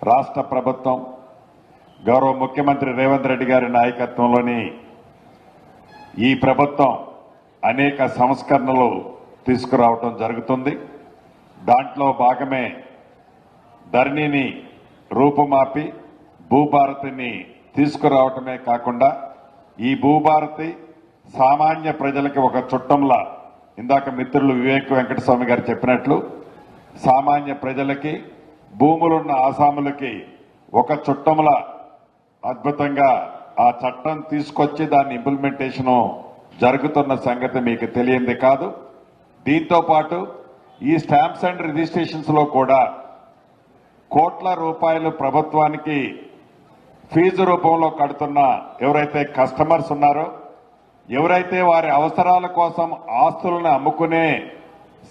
రాష్ట్ర ప్రభుత్వం గౌరవ ముఖ్యమంత్రి రేవంత్ రెడ్డి గారి నాయకత్వంలోని ఈ ప్రభుత్వం అనేక సంస్కరణలు తీసుకురావటం జరుగుతుంది. దాంట్లో భాగమే ధరణిని రూపుమాపి భూభారతిని తీసుకురావటమే కాకుండా ఈ భూభారతి సామాన్య ప్రజలకి ఒక చుట్టంలా, ఇందాక మిత్రులు వివేక్ వెంకటస్వామి గారు చెప్పినట్లు, సామాన్య ప్రజలకి భూములున్న ఆసాములకి ఒక చుట్టంలా అద్భుతంగా ఆ చట్టం తీసుకొచ్చి దాని ఇంప్లిమెంటేషన్ జరుగుతున్న సంగతి మీకు తెలియంది కాదు. దీంతో పాటు ఈ స్టాంప్స్ అండ్ రిజిస్ట్రేషన్స్ లో కూడా కోట్ల రూపాయలు ప్రభుత్వానికి ఫీజు రూపంలో కడుతున్న ఎవరైతే కస్టమర్స్ ఉన్నారో, ఎవరైతే వారి అవసరాల కోసం ఆస్తులను అమ్ముకునే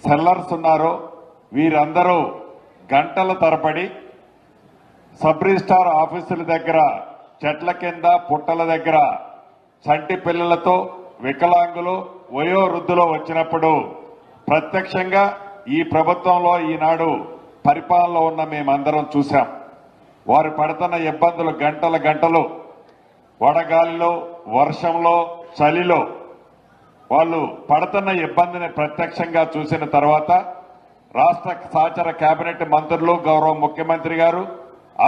సెల్లర్స్ ఉన్నారో, వీరందరూ గంటల తరబడి సబ్ రిజిస్ట్రార్ ఆఫీసుల దగ్గర, చెట్ల కింద, పుట్టల దగ్గర చంటి పిల్లలతో, వికలాంగులు, వయోవృద్ధులు వచ్చినప్పుడు ప్రత్యక్షంగా ఈ ప్రభుత్వంలో ఈనాడు పరిపాలనలో ఉన్న మేమందరం చూశాం. వారు పడుతున్న ఇబ్బందులు గంటలు వడగాలిలో, వర్షంలో, చలిలో వాళ్ళు పడుతున్న ఇబ్బందిని ప్రత్యక్షంగా చూసిన తర్వాత రాష్ట్ర సహచర కేబినెట్ మంత్రులు, గౌరవ ముఖ్యమంత్రి గారు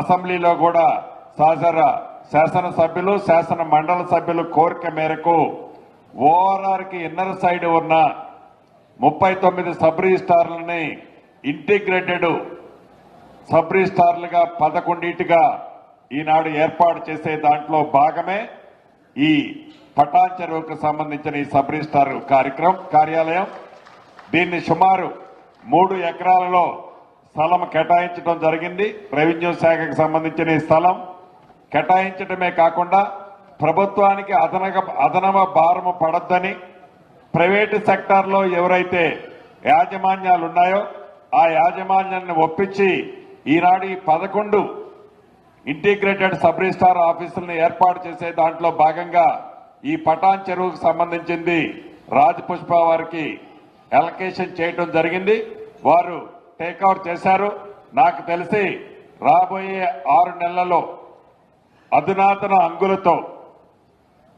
అసెంబ్లీలో కూడా శాసనసభ్యులు, శాసన మండలి సభ్యులు కోరిక మేరకు ఓఆర్ఆర్కి ఇన్నర్ సైడ్ ఉన్న 39 సబ్ రిజిస్ట్రార్లని ఇంటిగ్రేటెడ్ సబ్ రిజిస్ట్రార్లుగా 11గా ఈనాడు ఏర్పాటు చేసే దాంట్లో భాగమే ఈ పటాన్ చెరువుకు సంబంధించిన ఈ సబ్ రిజిస్ట్రార్ కార్యాలయం. దీన్ని సుమారు 3 ఎకరాలలో స్థలం కేటాయించడం జరిగింది. రెవెన్యూ శాఖకు సంబంధించిన ఈ స్థలం కేటాయించడమే కాకుండా ప్రభుత్వానికి అదనమ భారము పడొద్దని, ప్రైవేటు సెక్టార్లో ఎవరైతే యాజమాన్యాలు ఉన్నాయో ఆ యాజమాన్యాన్ని ఒప్పించి ఈనాడు ఈ 11 ఇంటిగ్రేటెడ్ సబ్ రిజిస్ట్రార్ ఆఫీసులను ఏర్పాటు చేసే దాంట్లో భాగంగా ఈ పటాన్ చెరువుకు సంబంధించింది రాజపుష్ప వారికి అలొకేషన్ చేయడం జరిగింది. వారు టేక్అవుట్ చేశారు. నాకు తెలిసి రాబోయే 6 నెలల్లో అధునాతన అంగులతో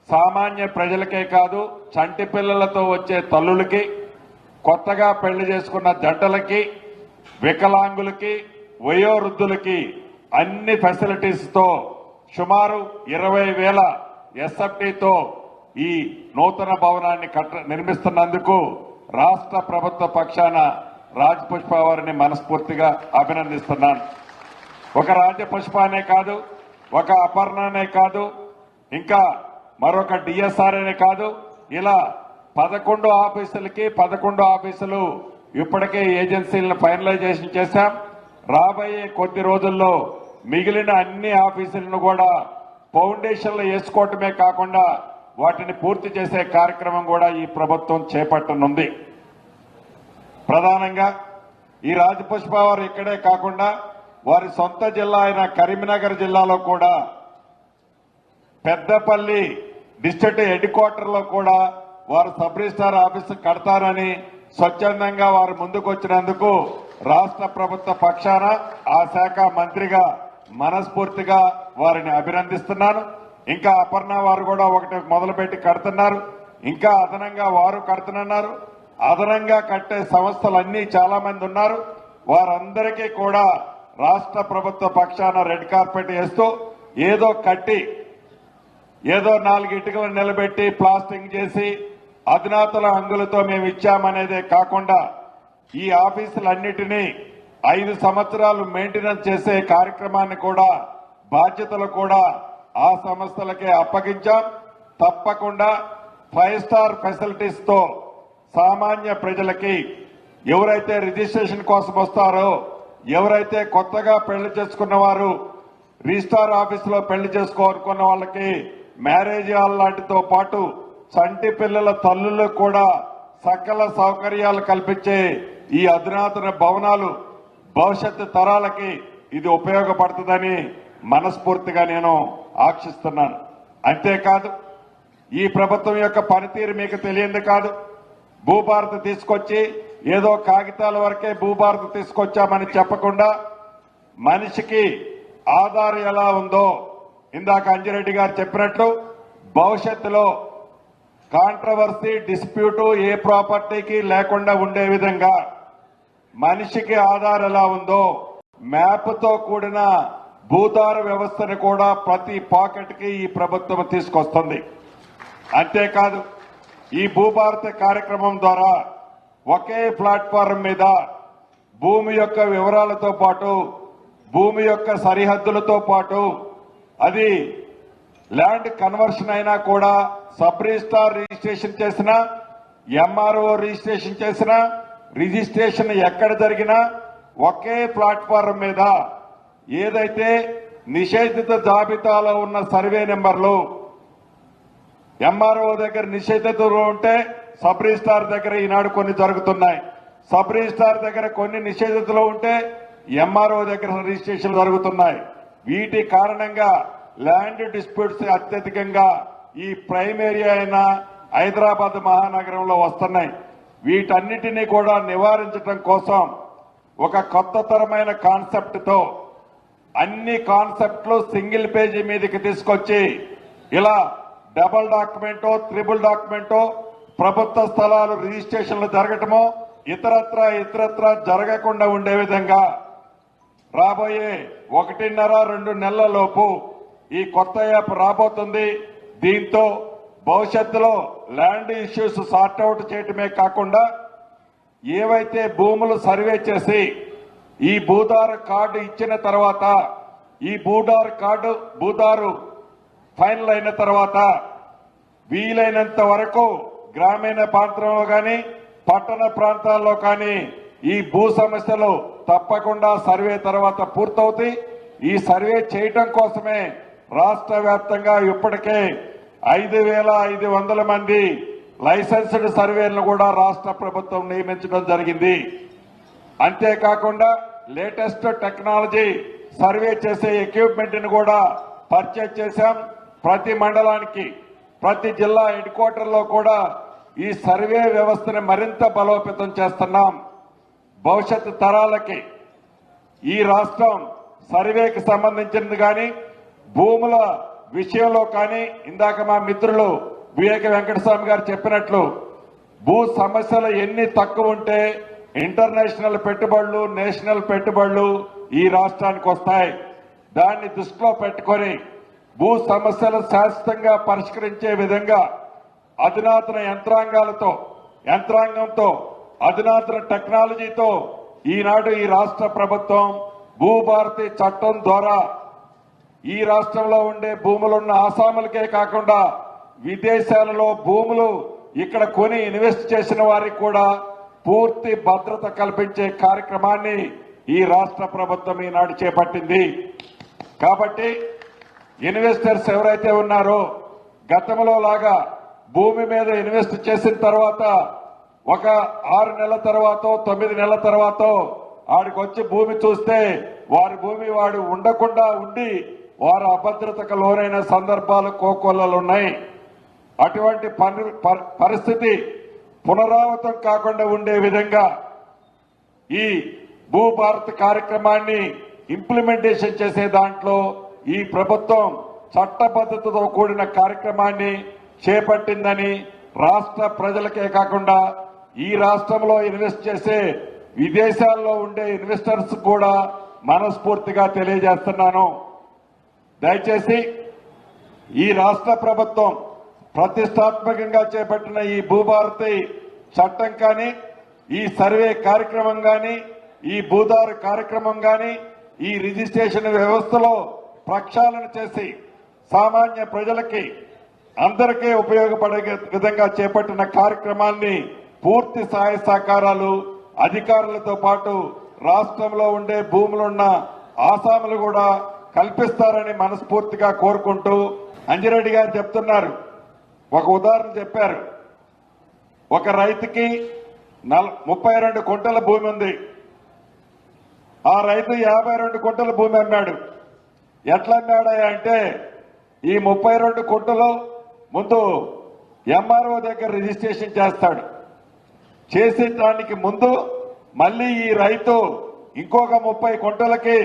సామాన్య ప్రజలకే కాదు, చంటి పిల్లలతో వచ్చే తల్లులకి, కొత్తగా పెళ్లి చేసుకున్న జంటలకి, వికలాంగులకి, వయోవృద్ధులకి అన్ని ఫెసిలిటీస్ తో సుమారు 20,000 ఎస్ఎఫ్టీతో ఈ నూతన భవనాన్ని నిర్మిస్తున్నందుకు రాష్ట్ర ప్రభుత్వ పక్షాన రాజపుష్ప వారిని మనస్ఫూర్తిగా అభినందిస్తున్నాను. ఒక రాజపుష్పనే కాదు, ఒక అపర్ణనే కాదు, ఇంకా మరొక డిఎస్ఆర్ అనే కాదు, ఇలా 11 ఆఫీసులకి 11 ఆఫీసులు ఇప్పటికే ఏజెన్సీలను ఫైనలైజేషన్ చేశాం. రాబోయే కొద్ది రోజుల్లో మిగిలిన అన్ని ఆఫీసులను కూడా ఫౌండేషన్లు వేసుకోవటమే కాకుండా వాటిని పూర్తి చేసే కార్యక్రమం కూడా ఈ ప్రభుత్వం చేపట్టనుంది. ప్రధానంగా ఈ రాజపుష్ప వారు ఇక్కడే కాకుండా వారి సొంత జిల్లా అయిన కరీంనగర్ జిల్లాలో కూడా పెద్దపల్లి డిస్ట్రిక్ట్ హెడ్ క్వార్టర్ లో కూడా వారు సబ్ రిజిస్ట్రార్ ఆఫీసు కడతారని స్వచ్ఛందంగా వారు ముందుకు వచ్చినందుకు రాష్ట్ర ప్రభుత్వ పక్షాన ఆ శాఖ మంత్రిగా మనస్ఫూర్తిగా వారిని అభినందిస్తున్నాను. ఇంకా అపర్ణ వారు కూడా ఒకటి మొదలుపెట్టి కడుతున్నారు. ఇంకా అదనంగా వారు కడుతున్నారు. అదనంగా కట్టే సంస్థలన్నీ చాలా మంది ఉన్నారు. వారందరికీ కూడా రాష్ట్ర ప్రభుత్వ పక్షాన రెడ్ కార్పెట్ వేస్తూ ఏదో కట్టి, ఏదో 4 ఇటుకలు నిలబెట్టి ప్లాస్టింగ్ చేసి అధునాతన అంగులతో మేము ఇచ్చామనేదే కాకుండా ఈ ఆఫీసులన్నిటినీ 5 సంవత్సరాలు మెయింటెనెన్స్ చేసే కార్యక్రమాన్ని కూడా, బాధ్యతలు కూడా ఆ సంస్థలకే అప్పగించాం. తప్పకుండా 5 స్టార్ ఫెసిలిటీస్ తో సామాన్య ప్రజలకి, ఎవరైతే రిజిస్ట్రేషన్ కోసం వస్తారో, ఎవరైతే కొత్తగా పెళ్లి చేసుకున్న వారు రిజిస్ట్రార్ ఆఫీసులో పెళ్లి చేసుకోవాలనుకున్న వాళ్ళకి మ్యారేజ్ హాల్ లాంటితో పాటు చంటి పిల్లల తల్లులకు కూడా సకల సౌకర్యాలు కల్పించే ఈ అధునాతన భవనాలు భవిష్యత్తు తరాలకి ఇది ఉపయోగపడుతుందని మనస్ఫూర్తిగా నేను ఆశిస్తున్నాను. అంతేకాదు, ఈ ప్రభుత్వం యొక్క పనితీరు మీకు తెలియంది కాదు. భూభారతి తీసుకొచ్చి ఏదో కాగితాల వరకే భూభారతి తీసుకొచ్చామని చెప్పకుండా మనిషికి ఆధార్ ఎలా ఉందో ఇందాక అంజిరెడ్డి గారు చెప్పినట్లు భవిష్యత్తులో కాంట్రవర్సీ డిస్ప్యూట్ ఏ ప్రాపర్టీకి లేకుండా ఉండే విధంగా మనిషికి ఆధార్ ఎలా ఉందో మ్యాప్తో కూడిన భూధార వ్యవస్థను కూడా ప్రతి పాకెట్ కి ఈ ప్రభుత్వం తీసుకొస్తుంది. అంతేకాదు ఈ భూభారతి కార్యక్రమం ద్వారా ఒకే ప్లాట్ఫారం మీద భూమి యొక్క వివరాలతో పాటు భూమి యొక్క సరిహద్దులతో పాటు అది ల్యాండ్ కన్వర్షన్ అయినా కూడా సబ్ రిజిస్ట్రార్ రిజిస్ట్రేషన్ చేసినా ఎంఆర్ఓ రిజిస్ట్రేషన్ చేసినా రిజిస్ట్రేషన్ ఎక్కడ జరిగినా ఒకే ప్లాట్ఫారం మీద ఏదైతే నిషేధిత జాబితాలో ఉన్న సర్వే నెంబర్లు ఎంఆర్ఓ దగ్గర నిషేధితులు ఉంటే సబ్ రిజిస్ట్రార్ దగ్గర ఈనాడు కొన్ని జరుగుతున్నాయి. సబ్ రిజిస్ట్రార్ దగ్గర కొన్ని నిషేధితులు ఉంటే ఎంఆర్ఓ దగ్గర రిజిస్ట్రేషన్ జరుగుతున్నాయి. వీటి కారణంగా ల్యాండ్ డిస్ప్యూట్స్ అత్యధికంగా ఈ ప్రైమ్ ఏరియా అయిన హైదరాబాద్ మహానగరంలో వస్తున్నాయి. వీటన్నిటినీ కూడా నివారించడం కోసం ఒక కొత్త తరమైన కాన్సెప్ట్ తో అన్ని కాన్సెప్ట్లు సింగిల్ పేజీ మీదకి తీసుకొచ్చి ఇలా డబుల్ డాక్యుమెంటో త్రిబుల్ డాక్యుమెంటో ప్రభుత్వ స్థలాలు రిజిస్ట్రేషన్లు జరగటమో ఇతరత్ర జరగకుండా ఉండే విధంగా రాబోయే 1.5-2 నెలల లోపు ఈ కొత్త యాప్ రాబోతుంది. దీంతో భవిష్యత్తులో ల్యాండ్ ఇష్యూస్ సార్ట్అవుట్ చేయటమే కాకుండా ఏవైతే భూములు సర్వే చేసి ఈ భూదారు కార్డు ఇచ్చిన తర్వాత ఈ భూదారు ఫైనల్ అయిన తర్వాత వీలైనంత వరకు గ్రామీణ ప్రాంతంలో కానీ పట్టణ ప్రాంతాల్లో కానీ ఈ భూ సమస్యలు తప్పకుండా సర్వే తర్వాత పూర్తవుతాయి. ఈ సర్వే చేయటం కోసమే రాష్ట్ర వ్యాప్తంగా ఇప్పటికే 5,500 మంది లైసెన్స్డ్ సర్వేలను కూడా రాష్ట్ర ప్రభుత్వం నియమించడం జరిగింది. అంతేకాకుండా లేటెస్ట్ టెక్నాలజీ సర్వే చేసే ఎక్విప్మెంట్ ని కూడా పర్చేజ్ చేశాం. ప్రతి మండలానికి ప్రతి జిల్లా హెడ్ క్వార్టర్లో కూడా ఈ సర్వే వ్యవస్థను మరింత బలోపేతం చేస్తున్నాం. భవిష్యత్తు తరాలకి ఈ రాష్ట్రం సర్వేకి సంబంధించినది కానీ భూముల విషయంలో కానీ ఇందాక మా మిత్రులు వివేక వెంకటస్వామి గారు చెప్పినట్లు భూ సమస్యలు ఎన్ని తక్కువ ఉంటే ఇంటర్నేషనల్ పెట్టుబడులు నేషనల్ పెట్టుబడులు ఈ రాష్ట్రానికి వస్తాయి. దాన్ని దృష్టిలో పెట్టుకొని భూ సమస్యలు శాశ్వతంగా పరిష్కరించే విధంగా అధునాతన యంత్రాంగంతో అధునాతన టెక్నాలజీతో ఈనాడు ఈ రాష్ట్ర ప్రభుత్వం భూభారతి చట్టం ద్వారా ఈ రాష్ట్రంలో ఉండే భూములున్న ఆసాములకే కాకుండా విదేశాలలో భూములు ఇక్కడ కొని ఇన్వెస్ట్ చేసిన వారికి కూడా పూర్తి భద్రత కల్పించే కార్యక్రమాన్ని ఈ రాష్ట్ర ప్రభుత్వం ఈనాడు చేపట్టింది. కాబట్టి ఇన్వెస్టర్స్ ఎవరైతే ఉన్నారో గతంలో లాగా భూమి మీద ఇన్వెస్ట్ చేసిన తర్వాత ఒక 6 నెలల తర్వాత 9 నెలల తర్వాత ఆడికి వచ్చి భూమి చూస్తే వారి భూమి వాడు ఉండకుండా ఉండి వారు అభద్రతకు లోనైన సందర్భాలు కోకొల్లలున్నాయి. అటువంటి పరిస్థితి పునరావృతం కాకుండా ఉండే విధంగా ఈ భూభారత్ కార్యక్రమాన్ని ఇంప్లిమెంటేషన్ చేసే దాంట్లో ఈ ప్రభుత్వం చట్టబద్ధతతో కూడిన కార్యక్రమాన్ని చేపట్టిందని రాష్ట్ర ప్రజలకే కాకుండా ఈ రాష్ట్రంలో ఇన్వెస్ట్ చేసే విదేశాల్లో ఉండే ఇన్వెస్టర్స్ కూడా మనస్ఫూర్తిగా తెలియజేస్తున్నాను. దయచేసి ఈ రాష్ట్ర ప్రభుత్వం ప్రతిష్టాత్మకంగా చేపట్టిన ఈ భూభారతి చట్టం కానీ ఈ సర్వే కార్యక్రమం కానీ ఈ భూదారు కార్యక్రమం కానీ ఈ రిజిస్ట్రేషన్ వ్యవస్థలో ప్రక్షాళన చేసి సామాన్య ప్రజలకి అందరికీ ఉపయోగపడే విధంగా చేపట్టిన కార్యక్రమాన్ని పూర్తి సహాయ సహకారాలు అధికారులతో పాటు రాష్ట్రంలో ఉండే భూములున్న ఆసాములు కూడా కల్పిస్తారని మనస్ఫూర్తిగా కోరుకుంటూ అంజిరెడ్డి గారు చెప్తున్నారు. ఒక ఉదాహరణ చెప్పారు. ఒక రైతుకి 32 కుంటల భూమి ఉంది. ఆ రైతు 52 కుంటల భూమి అమ్మాడు. ఎట్లా అమ్మాడా అంటే ఈ 32 కుంటలు ముందు ఎంఆర్ఓ దగ్గర రిజిస్ట్రేషన్ చేస్తాడు. చేసే దానికి ముందు మళ్ళీ ఈ రైతు ఇంకొక 30 కుంటలకి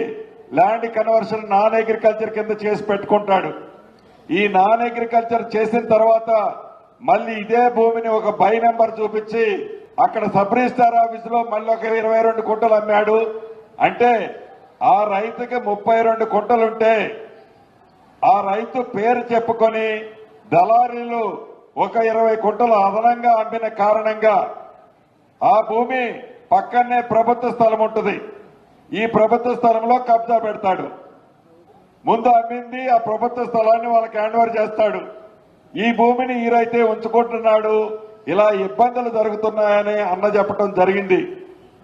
ల్యాండ్ కన్వర్షన్ నాన్ అగ్రికల్చర్ కింద చేసి పెట్టుకుంటాడు. ఈ నాన్ అగ్రికల్చర్ చేసిన తర్వాత మళ్ళీ ఇదే భూమిని ఒక బై నెంబర్ చూపించి అక్కడ సబ్ రిజిస్టార్ ఆఫీసులో మళ్ళీ ఒక 22 కుంటలు అమ్మాడు. అంటే ఆ రైతుకి 32 కుంటలుంటే ఆ రైతు పేరు చెప్పుకొని దళారీలు ఒక 20 కుంటలు అదనంగా అమ్మిన కారణంగా ఆ భూమి పక్కనే ప్రభుత్వ స్థలం ఉంటుంది. ఈ ప్రభుత్వ స్థలంలో కబ్జా పెడతాడు. ముందు అమ్మింది ఆ ప్రభుత్వ స్థలాన్ని వాళ్ళకి హ్యాండ్ ఓవర్ చేస్తాడు. ఈ భూమిని ఈ రైతే ఉంచుకుంటున్నాడు. ఇలా ఇబ్బందులు జరుగుతున్నాయని అన్న చెప్పడం జరిగింది.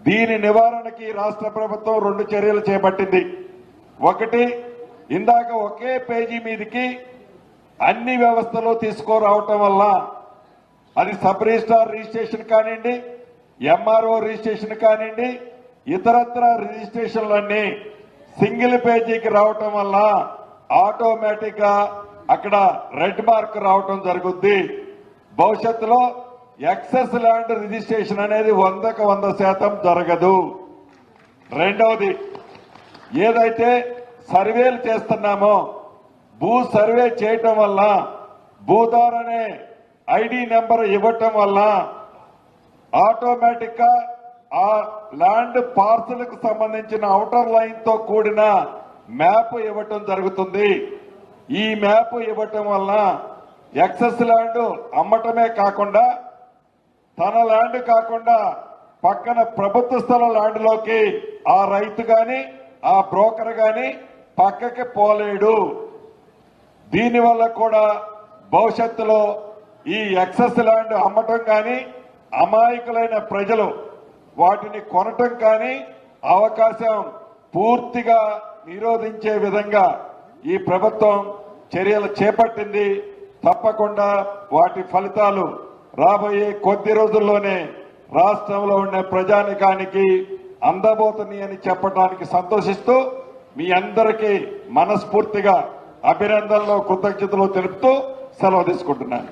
దీని నివారణకి రాష్ట్ర ప్రభుత్వం 2 చర్యలు చేపట్టింది. ఒకటి, ఇందాక ఒకే పేజీ మీదకి అన్ని వ్యవస్థలు తీసుకురావటం వల్ల అది సబ్ రిజిస్ట్రార్ రిజిస్ట్రేషన్ కానివ్వండి, ఎంఆర్ఓ రిజిస్ట్రేషన్ కానివ్వండి, ఇతరత్ర రిజిస్ట్రేషన్లన్నీ సింగిల్ పేజీకి రావటం వల్ల ఆటోమేటిక్ గా అక్కడ రెడ్ మార్క్ రావటం జరుగుద్ది. భవిష్యత్తులో ఎక్సెస్ ల్యాండ్ రిజిస్ట్రేషన్ అనేది 100కు 100% జరగదు. రెండవది, ఏదైతే సర్వేలు చేస్తున్నామో భూ సర్వే చేయటం వల్ల భూదార్ అనే ఐడి నెంబర్ ఇవ్వటం వల్ల ఆటోమేటిక్ గా ఆ ల్యాండ్ పార్సల్ కు సంబంధించిన ఔటర్ లైన్ తో కూడిన మ్యాప్ ఇవ్వటం జరుగుతుంది. ఈ మ్యాప్ ఇవ్వటం వల్ల ఎక్సెస్ ల్యాండ్ అమ్మటమే కాకుండా తన ల్యాండ్ కాకుండా పక్కన ప్రభుత్వ స్థల ల్యాండ్ లోకి ఆ రైతు గాని ఆ బ్రోకర్ గాని పక్కకి పోలేడు. దీనివల్ల కూడా భవిష్యత్తులో ఈ ఎక్సెస్ ల్యాండ్ అమ్మటం కానీ అమాయకులైన ప్రజలు వాటిని కొనటం కానీ అవకాశం పూర్తిగా నిరోధించే విధంగా ఈ ప్రభుత్వం చర్యలు చేపట్టింది. తప్పకుండా వాటి ఫలితాలు రాబోయే కొద్ది రోజుల్లోనే రాష్ట్రంలో ఉండే ప్రజానికానికి అందబోతున్నాయి అని చెప్పడానికి సంతోషిస్తూ మీ అందరికీ మనస్ఫూర్తిగా అభినందనలు, కృతజ్ఞతలు తెలుపుతూ సెలవు తీసుకుంటున్నాను.